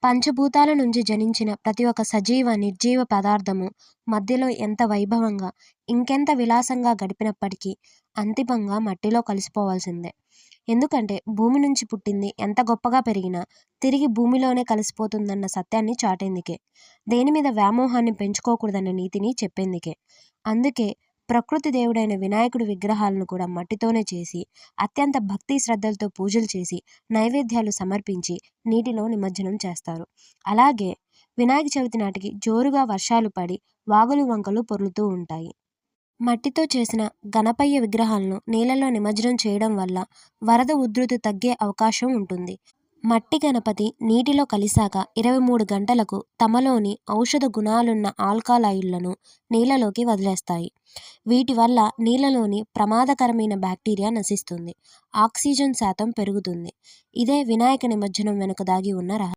పంచభూతాల నుంచి జనించిన ప్రతి ఒక్క సజీవ, నిర్జీవ పదార్థము మధ్యలో ఎంత వైభవంగా, ఇంకెంత విలాసంగా గడిపినప్పటికీ అంతిమంగా మట్టిలో కలిసిపోవాల్సిందే. ఎందుకంటే భూమి నుంచి పుట్టింది ఎంత గొప్పగా పెరిగినా తిరిగి భూమిలోనే కలిసిపోతుందన్న సత్యాన్ని చాటేందుకే. దేని మీద వ్యామోహాన్ని పెంచుకోకూడదన్న నీతిని చెప్పేందుకే. అందుకే ప్రకృతి దేవుడైన వినాయకుడి విగ్రహాలను కూడా మట్టితోనే చేసి, అత్యంత భక్తి శ్రద్ధలతో పూజలు చేసి, నైవేద్యాలు సమర్పించి నీటిలో నిమజ్జనం చేస్తారు. అలాగే వినాయక చవితి నాటికి జోరుగా వర్షాలు పడి వాగులు వంకలు పొర్లుతూ ఉంటాయి. మట్టితో చేసిన గణపయ్య విగ్రహాలను నీళ్ళలో నిమజ్జనం చేయడం వల్ల వరద ఉధృతి తగ్గే అవకాశం ఉంటుంది. మట్టి గణపతి నీటిలో కలిశాక 23 గంటలకు తమలోని ఔషధ గుణాలున్న ఆల్కలాయిడ్లను నీళ్ళలోకి వదిలేస్తాయి. వీటి వల్ల నీళ్ళలోని ప్రమాదకరమైన బ్యాక్టీరియా నశిస్తుంది. ఆక్సిజన్ శాతం పెరుగుతుంది. ఇదే వినాయక నిమజ్జనం వెనుక దాగి ఉన్న రహస్యం.